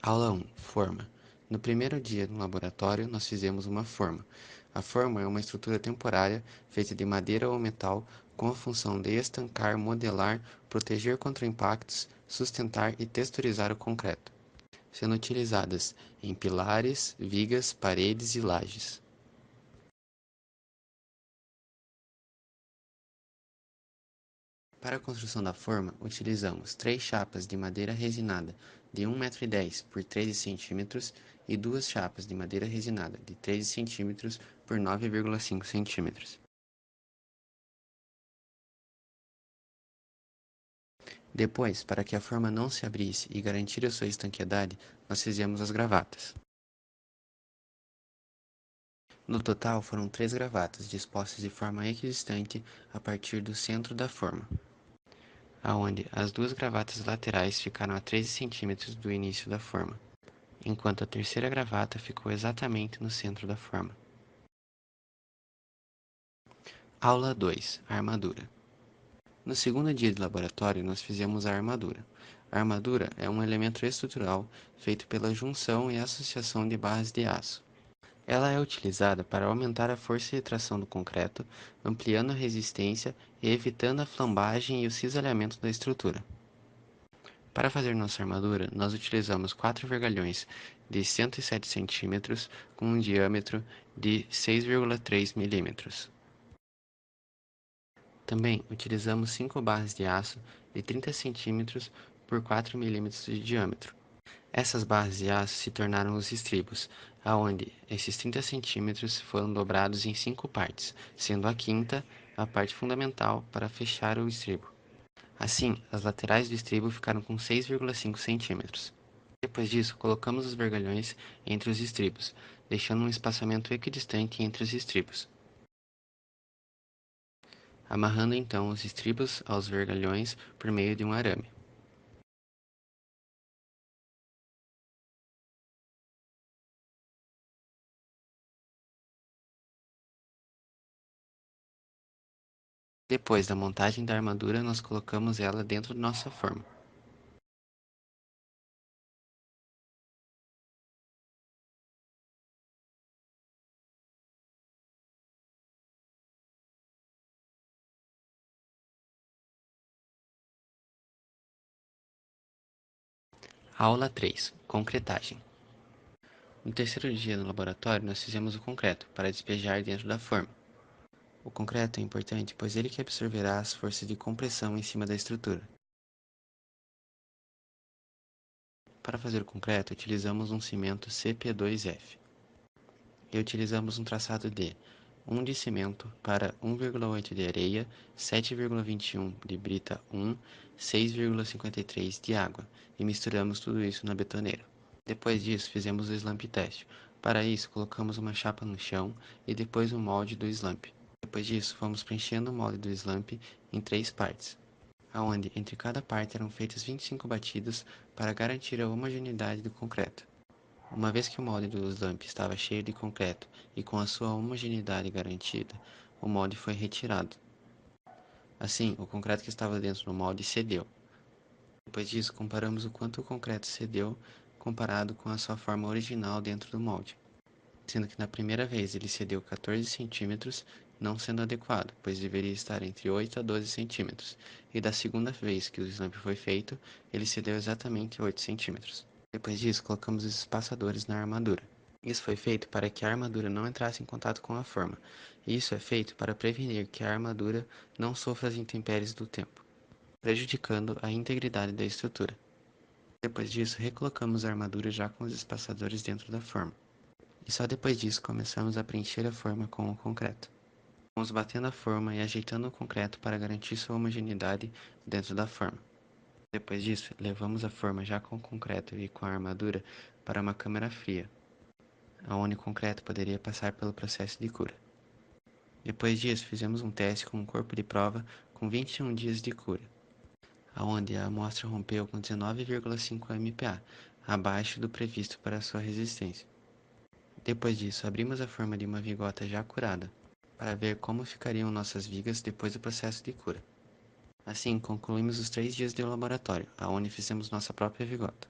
Aula 1. Forma. No primeiro dia no laboratório, nós fizemos uma forma. A forma é uma estrutura temporária feita de madeira ou metal com a função de estancar, modelar, proteger contra impactos, sustentar e texturizar o concreto, sendo utilizadas em pilares, vigas, paredes e lajes. Para a construção da forma, utilizamos 3 chapas de madeira resinada de 1,10 m por 13 cm e 2 chapas de madeira resinada de 13 cm por 9,5 cm. Depois, para que a forma não se abrisse e garantir a sua estanqueidade, nós fizemos as gravatas. No total, foram 3 gravatas dispostas de forma equidistante a partir do centro da forma, aonde as 2 gravatas laterais ficaram a 13 cm do início da forma, enquanto a terceira gravata ficou exatamente no centro da forma. Aula 2. Armadura. No segundo dia de laboratório, nós fizemos a armadura. A armadura é um elemento estrutural feito pela junção e associação de barras de aço. Ela é utilizada para aumentar a força de tração do concreto, ampliando a resistência e evitando a flambagem e o cisalhamento da estrutura. Para fazer nossa armadura, nós utilizamos 4 vergalhões de 107 cm com um diâmetro de 6,3 mm. Também utilizamos 5 barras de aço de 30 cm por 4 mm de diâmetro. Essas barras de aço se tornaram os estribos, aonde esses 30 cm foram dobrados em 5 partes, sendo a quinta a parte fundamental para fechar o estribo. Assim, as laterais do estribo ficaram com 6,5 cm. Depois disso, colocamos os vergalhões entre os estribos, deixando um espaçamento equidistante entre os estribos. Amarrando então os estribos aos vergalhões por meio de um arame. Depois da montagem da armadura, nós colocamos ela dentro de nossa forma. Aula 3. Concretagem. No terceiro dia no laboratório, nós fizemos o concreto para despejar dentro da forma. O concreto é importante, pois ele que absorverá as forças de compressão em cima da estrutura. Para fazer o concreto, utilizamos um cimento CP2F. E utilizamos um traçado de 1 de cimento para 1,8 de areia, 7,21 de brita 1, 6,53 de água, e misturamos tudo isso na betoneira. Depois disso, fizemos o slump teste. Para isso, colocamos uma chapa no chão e depois o molde do slump. Depois disso, fomos preenchendo o molde do slump em 3 partes, aonde entre cada parte eram feitas 25 batidas para garantir a homogeneidade do concreto. Uma vez que o molde do slump estava cheio de concreto e com a sua homogeneidade garantida, o molde foi retirado. Assim, o concreto que estava dentro do molde cedeu. Depois disso, comparamos o quanto o concreto cedeu comparado com a sua forma original dentro do molde, sendo que na primeira vez ele cedeu 14 cm, não sendo adequado, pois deveria estar entre 8 a 12 cm, e da segunda vez que o slump foi feito, ele cedeu exatamente 8 cm. Depois disso, colocamos os espaçadores na armadura. Isso foi feito para que a armadura não entrasse em contato com a forma, e isso é feito para prevenir que a armadura não sofra as intempéries do tempo, prejudicando a integridade da estrutura. Depois disso, recolocamos a armadura já com os espaçadores dentro da forma. E só depois disso começamos a preencher a forma com o concreto. Fomos batendo a forma e ajeitando o concreto para garantir sua homogeneidade dentro da forma. Depois disso, levamos a forma já com o concreto e com a armadura para uma câmara fria, onde o concreto poderia passar pelo processo de cura. Depois disso, fizemos um teste com um corpo de prova com 21 dias de cura, onde a amostra rompeu com 19,5 MPa, abaixo do previsto para sua resistência. Depois disso, abrimos a forma de uma vigota já curada, para ver como ficariam nossas vigas depois do processo de cura. Assim, concluímos os 3 dias de laboratório, onde fizemos nossa própria vigota.